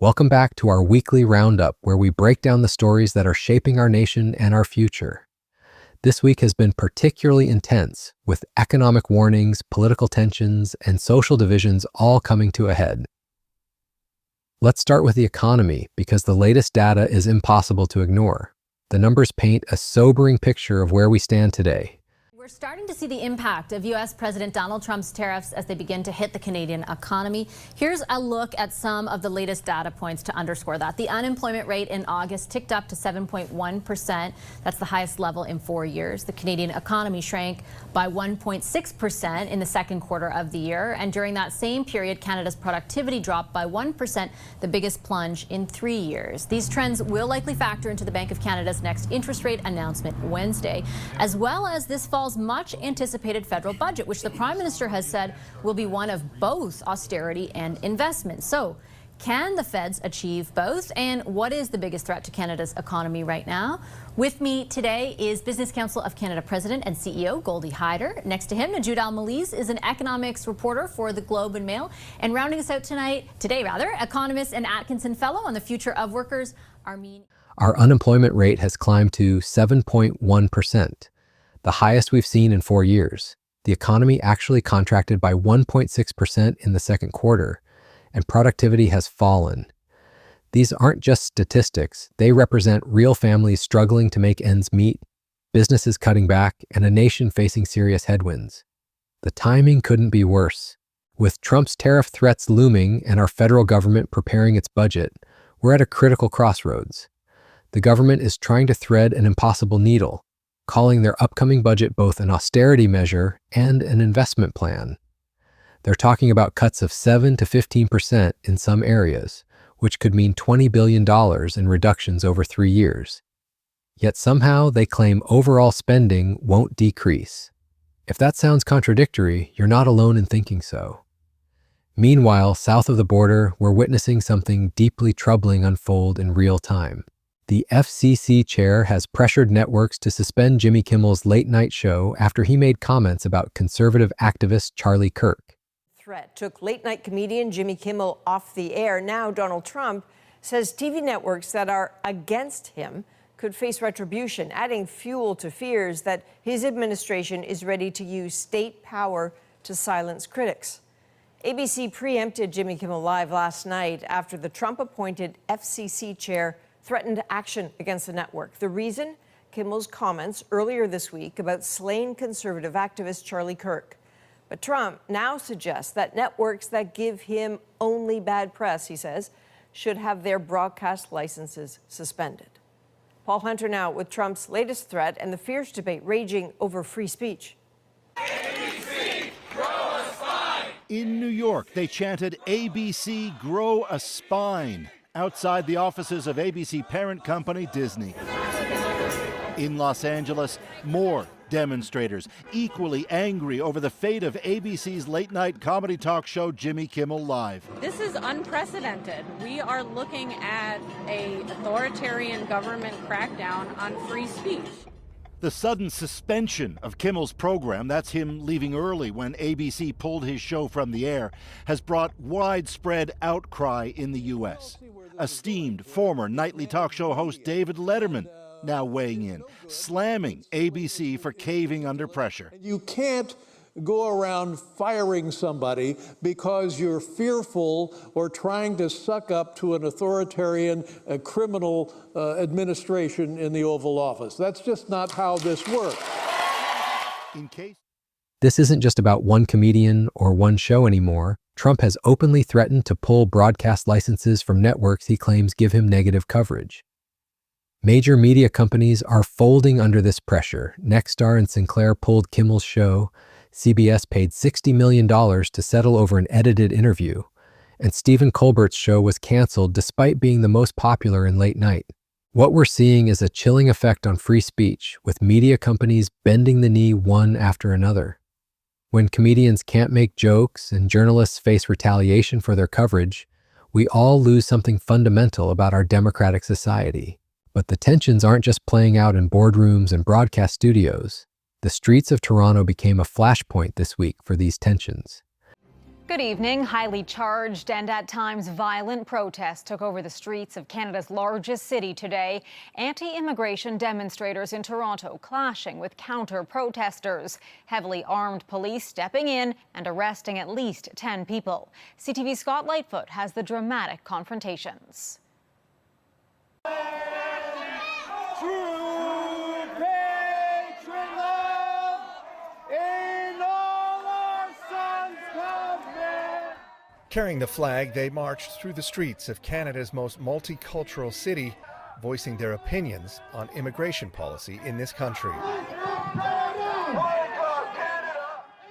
Welcome back to our weekly roundup where we break down the stories that are shaping our nation and our future. This week has been particularly intense, with economic warnings, political tensions, and social divisions all coming to a head. Let's start with the economy because the latest data is impossible to ignore. The numbers paint a sobering picture of where we stand today. We're starting to see the impact of U.S. President Donald Trump's tariffs as they begin to hit the Canadian economy. Here's a look at some of the latest data points to underscore that. The unemployment rate in August ticked up to 7.1%. That's the highest level in 4 years. The Canadian economy shrank by 1.6% in the second quarter of the year. And during that same period, Canada's productivity dropped by 1%, the biggest plunge in 3 years. These trends will likely factor into the Bank of Canada's next interest rate announcement Wednesday, as well as this fall's much anticipated federal budget, which the Prime Minister has said will be one of both austerity and investment. So, can the feds achieve both? And what is the biggest threat to Canada's economy right now? With me today is Business Council of Canada President and CEO Goldie Hyder. Next to him, Najoud Al-Malez is an economics reporter for the Globe and Mail. And rounding us out today, economist and Atkinson Fellow on the future of workers, Armin. Our unemployment rate has climbed to 7.1%. The highest we've seen in 4 years. The economy actually contracted by 1.6% in the second quarter, and productivity has fallen. These aren't just statistics, they represent real families struggling to make ends meet, businesses cutting back, and a nation facing serious headwinds. The timing couldn't be worse. With Trump's tariff threats looming and our federal government preparing its budget, we're at a critical crossroads. The government is trying to thread an impossible needle, calling their upcoming budget both an austerity measure and an investment plan. They're talking about cuts of 7 to 15% in some areas, which could mean $20 billion in reductions over 3 years. Yet somehow they claim overall spending won't decrease. If that sounds contradictory, you're not alone in thinking so. Meanwhile, south of the border, we're witnessing something deeply troubling unfold in real time. The FCC chair has pressured networks to suspend Jimmy Kimmel's late-night show after he made comments about conservative activist Charlie Kirk. Threat took late-night comedian Jimmy Kimmel off the air. Now Donald Trump says TV networks that are against him could face retribution, adding fuel to fears that his administration is ready to use state power to silence critics. ABC preempted Jimmy Kimmel Live last night after the Trump-appointed FCC chair threatened action against the network. The reason? Kimmel's comments earlier this week about slain conservative activist Charlie Kirk. But Trump now suggests that networks that give him only bad press, he says, should have their broadcast licenses suspended. Paul Hunter now with Trump's latest threat and the fierce debate raging over free speech. ABC, grow a spine! In New York, they chanted, ABC, grow a spine, outside the offices of ABC parent company Disney. In Los Angeles, more demonstrators, equally angry over the fate of ABC's late-night comedy talk show Jimmy Kimmel Live. This is unprecedented. We are looking at an authoritarian government crackdown on free speech. The sudden suspension of Kimmel's program, that's him leaving early when ABC pulled his show from the air, has brought widespread outcry in the U.S. Esteemed former nightly talk show host David Letterman now weighing in, slamming ABC for caving under pressure. You can't go around firing somebody because you're fearful or trying to suck up to an authoritarian criminal administration in the Oval Office. That's just not how this works. This isn't just about one comedian or one show anymore. Trump has openly threatened to pull broadcast licenses from networks he claims give him negative coverage. Major media companies are folding under this pressure. Nexstar and Sinclair pulled Kimmel's show. CBS paid $60 million to settle over an edited interview. And Stephen Colbert's show was canceled despite being the most popular in late night. What we're seeing is a chilling effect on free speech, with media companies bending the knee one after another. When comedians can't make jokes and journalists face retaliation for their coverage, we all lose something fundamental about our democratic society. But the tensions aren't just playing out in boardrooms and broadcast studios. The streets of Toronto became a flashpoint this week for these tensions. Good evening. Highly charged and at times violent protests took over the streets of Canada's largest city today. Anti-immigration demonstrators in Toronto clashing with counter-protesters. Heavily armed police stepping in and arresting at least 10 people. CTV's Scott Lightfoot has the dramatic confrontations. Carrying the flag, they marched through the streets of Canada's most multicultural city, voicing their opinions on immigration policy in this country.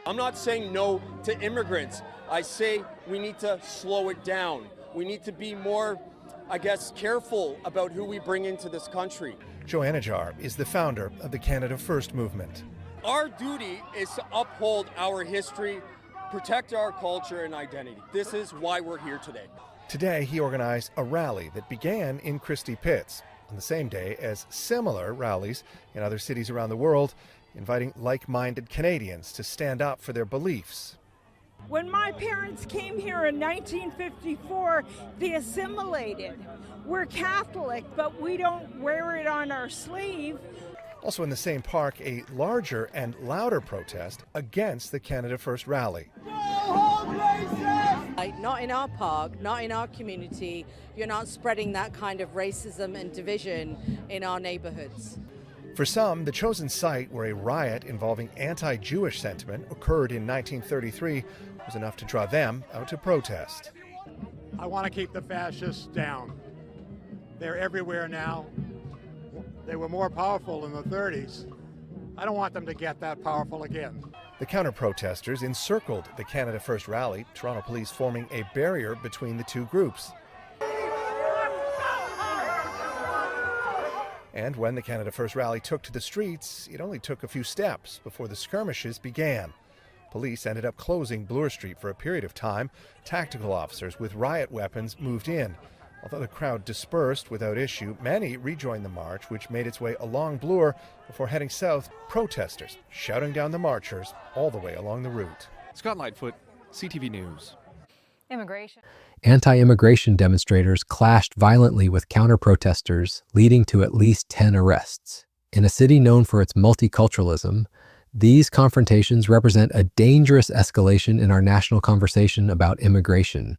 I'm not saying no to immigrants. I say we need to slow it down. We need to be more, careful about who we bring into this country. Joanna Jar is the founder of the Canada First movement. Our duty is to uphold our history, protect our culture and identity. This is why we're here today. Today, he organized a rally that began in Christie Pitts on the same day as similar rallies in other cities around the world, inviting like-minded Canadians to stand up for their beliefs. When my parents came here in 1954, they assimilated. We're Catholic, but we don't wear it on our sleeve. Also in the same park, a larger and louder protest against the Canada First rally. Not in our park, not in our community. You're not spreading that kind of racism and division in our neighborhoods. For some, the chosen site where a riot involving anti-Jewish sentiment occurred in 1933 was enough to draw them out to protest. I want to keep the fascists down. They're everywhere now. They were more powerful in the 30s. I don't want them to get that powerful again. The counter-protesters encircled the Canada First rally, Toronto police forming a barrier between the two groups. And when the Canada First rally took to the streets, it only took a few steps before the skirmishes began. Police ended up closing Bloor Street for a period of time. Tactical officers with riot weapons moved in. Although the crowd dispersed without issue, many rejoined the march, which made its way along Bloor before heading south, protesters shouting down the marchers all the way along the route. Scott Lightfoot, CTV News. Immigration. Anti-immigration demonstrators clashed violently with counter-protesters, leading to at least 10 arrests. In a city known for its multiculturalism, these confrontations represent a dangerous escalation in our national conversation about immigration.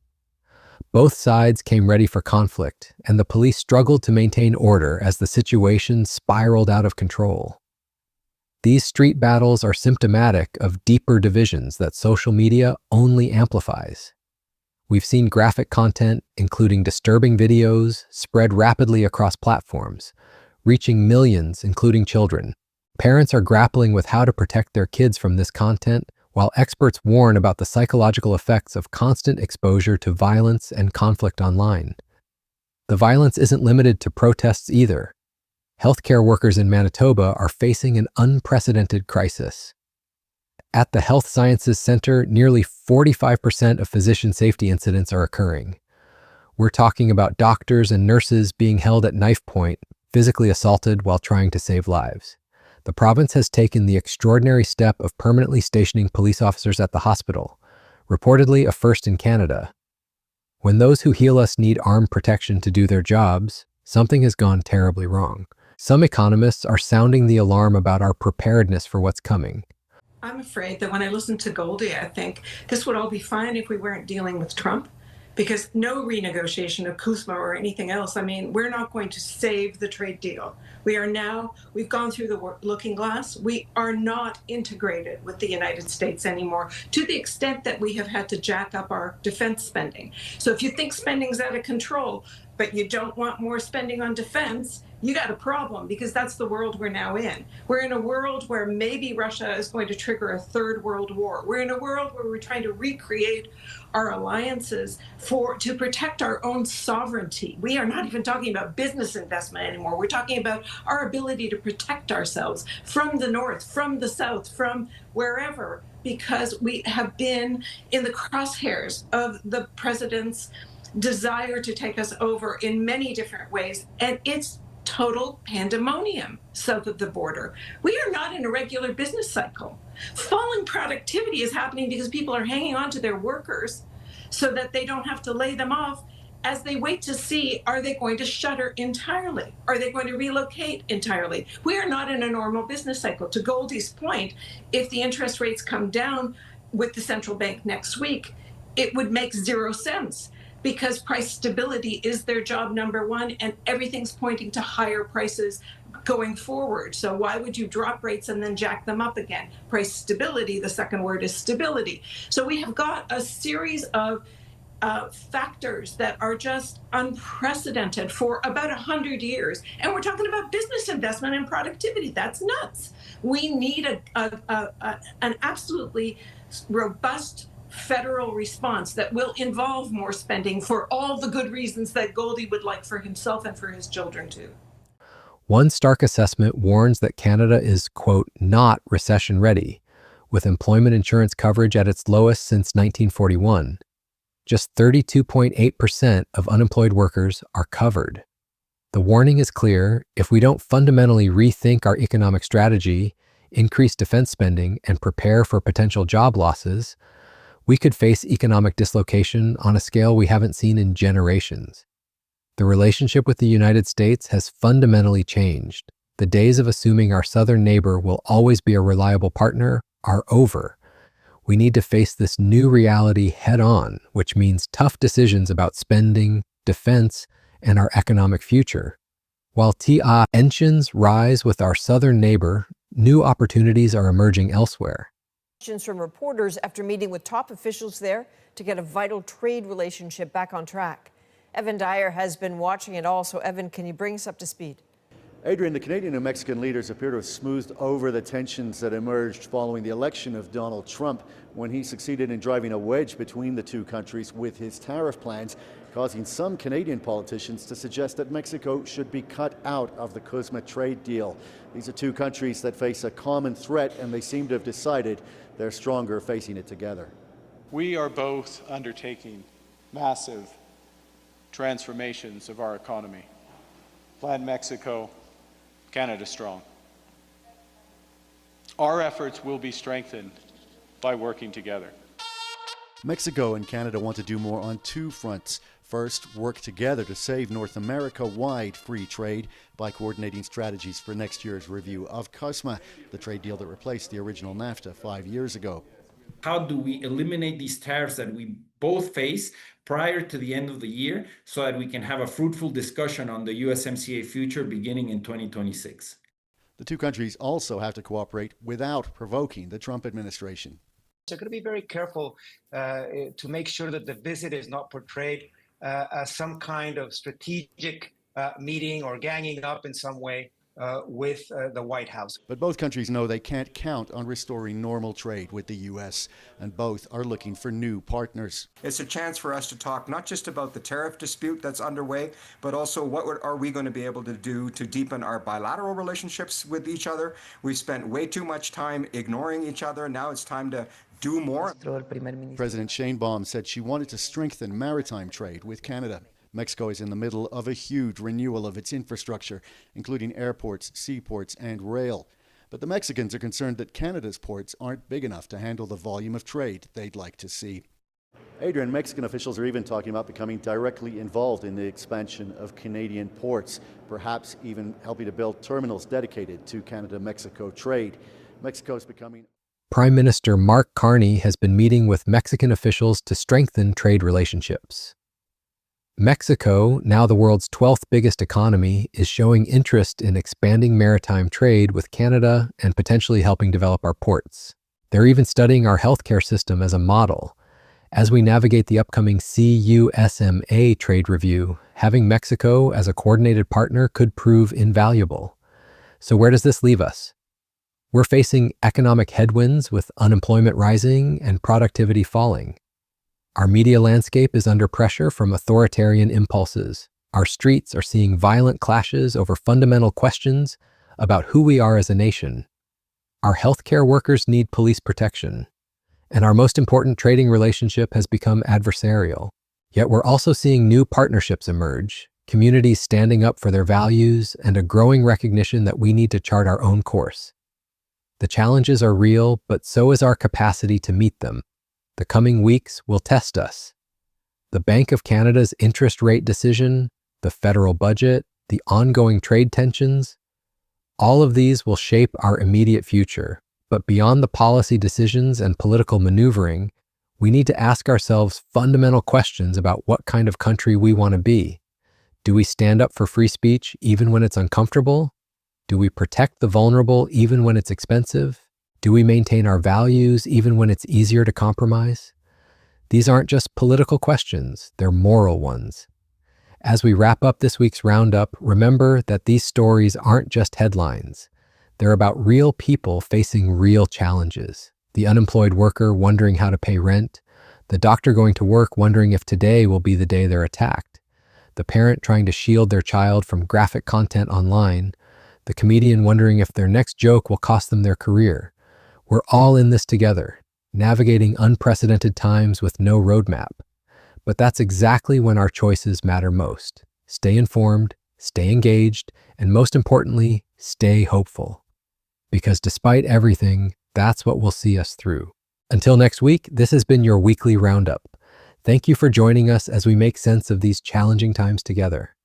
Both sides came ready for conflict, and the police struggled to maintain order as the situation spiraled out of control. These street battles are symptomatic of deeper divisions that social media only amplifies. We've seen graphic content, including disturbing videos, spread rapidly across platforms, reaching millions, including children. Parents are grappling with how to protect their kids from this content, while experts warn about the psychological effects of constant exposure to violence and conflict online. The violence isn't limited to protests either. Healthcare workers in Manitoba are facing an unprecedented crisis. At the Health Sciences Centre, nearly 45% of physician safety incidents are occurring. We're talking about doctors and nurses being held at knife point, physically assaulted while trying to save lives. The province has taken the extraordinary step of permanently stationing police officers at the hospital, reportedly a first in Canada. When those who heal us need armed protection to do their jobs, something has gone terribly wrong. Some economists are sounding the alarm about our preparedness for what's coming. I'm afraid that when I listen to Goldie, I think this would all be fine if we weren't dealing with Trump. Because no renegotiation of CUSMA or anything else, we're not going to save the trade deal. We've gone through the looking glass. We are not integrated with the United States anymore to the extent that we have had to jack up our defense spending. So if you think spending's out of control, but you don't want more spending on defense, you got a problem, because that's the world we're now in. We're in a world where maybe Russia is going to trigger a third world war. We're in a world where we're trying to recreate our alliances to protect our own sovereignty. We are not even talking about business investment anymore. We're talking about our ability to protect ourselves from the north, from the south, from wherever, because we have been in the crosshairs of the president's desire to take us over in many different ways. And it's total pandemonium south of the border. We are not in a regular business cycle. Falling productivity is happening because people are hanging on to their workers so that they don't have to lay them off as they wait to see, are they going to shutter entirely? Are they going to relocate entirely? We are not in a normal business cycle. To Goldie's point, if the interest rates come down with the central bank next week, it would make 0 sense because price stability is their job number one, and everything's pointing to higher prices going forward. So why would you drop rates and then jack them up again? Price stability, the second word is stability. So we have got a series of factors that are just unprecedented for about 100 years. And we're talking about business investment and productivity. That's nuts. We need an absolutely robust federal response that will involve more spending for all the good reasons that Goldie would like for himself and for his children too. One stark assessment warns that Canada is, quote, not recession ready, with employment insurance coverage at its lowest since 1941. Just 32.8% of unemployed workers are covered. The warning is clear: if we don't fundamentally rethink our economic strategy, increase defense spending, and prepare for potential job losses, we could face economic dislocation on a scale we haven't seen in generations. The relationship with the United States has fundamentally changed. The days of assuming our southern neighbor will always be a reliable partner are over. We need to face this new reality head-on, which means tough decisions about spending, defense, and our economic future. While tensions rise with our southern neighbor, new opportunities are emerging elsewhere. Questions from reporters after meeting with top officials there to get a vital trade relationship back on track. Evan Dyer has been watching it all. So, Evan, can you bring us up to speed? Adrian, the Canadian and Mexican leaders appear to have smoothed over the tensions that emerged following the election of Donald Trump when he succeeded in driving a wedge between the two countries with his tariff plans, causing some Canadian politicians to suggest that Mexico should be cut out of the CUSMA trade deal. These are two countries that face a common threat, and they seem to have decided they're stronger facing it together. We are both undertaking massive transformations of our economy. Plan Mexico, Canada strong. Our efforts will be strengthened by working together. Mexico and Canada want to do more on two fronts. First, work together to save North America-wide free trade by coordinating strategies for next year's review of CUSMA, the trade deal that replaced the original NAFTA 5 years ago. How do we eliminate these tariffs that we both face prior to the end of the year so that we can have a fruitful discussion on the USMCA future beginning in 2026? The two countries also have to cooperate without provoking the Trump administration. They're going to be very careful to make sure that the visit is not portrayed as some kind of strategic meeting or ganging up in some way with the White House. But both countries know they can't count on restoring normal trade with the U.S., and both are looking for new partners. It's a chance for us to talk not just about the tariff dispute that's underway, but also what are we going to be able to do to deepen our bilateral relationships with each other. We've spent way too much time ignoring each other. Now it's time to do more. President Sheinbaum said she wanted to strengthen maritime trade with Canada. Mexico is in the middle of a huge renewal of its infrastructure, including airports, seaports, and rail. But the Mexicans are concerned that Canada's ports aren't big enough to handle the volume of trade they'd like to see. Adrian, Mexican officials are even talking about becoming directly involved in the expansion of Canadian ports, perhaps even helping to build terminals dedicated to Canada-Mexico trade. Mexico is becoming... Prime Minister Mark Carney has been meeting with Mexican officials to strengthen trade relationships. Mexico, now the world's 12th biggest economy, is showing interest in expanding maritime trade with Canada and potentially helping develop our ports. They're even studying our healthcare system as a model. As we navigate the upcoming CUSMA trade review, having Mexico as a coordinated partner could prove invaluable. So where does this leave us? We're facing economic headwinds with unemployment rising and productivity falling. Our media landscape is under pressure from authoritarian impulses. Our streets are seeing violent clashes over fundamental questions about who we are as a nation. Our healthcare workers need police protection. And our most important trading relationship has become adversarial. Yet we're also seeing new partnerships emerge, communities standing up for their values, and a growing recognition that we need to chart our own course. The challenges are real, but so is our capacity to meet them. The coming weeks will test us. The Bank of Canada's interest rate decision, the federal budget, the ongoing trade tensions, all of these will shape our immediate future. But beyond the policy decisions and political maneuvering, we need to ask ourselves fundamental questions about what kind of country we want to be. Do we stand up for free speech even when it's uncomfortable? Do we protect the vulnerable even when it's expensive? Do we maintain our values even when it's easier to compromise? These aren't just political questions, they're moral ones. As we wrap up this week's roundup, remember that these stories aren't just headlines. They're about real people facing real challenges. The unemployed worker wondering how to pay rent, the doctor going to work wondering if today will be the day they're attacked, the parent trying to shield their child from graphic content online, the comedian wondering if their next joke will cost them their career. We're all in this together, navigating unprecedented times with no roadmap. But that's exactly when our choices matter most. Stay informed, stay engaged, and most importantly, stay hopeful. Because despite everything, that's what will see us through. Until next week, this has been your weekly roundup. Thank you for joining us as we make sense of these challenging times together.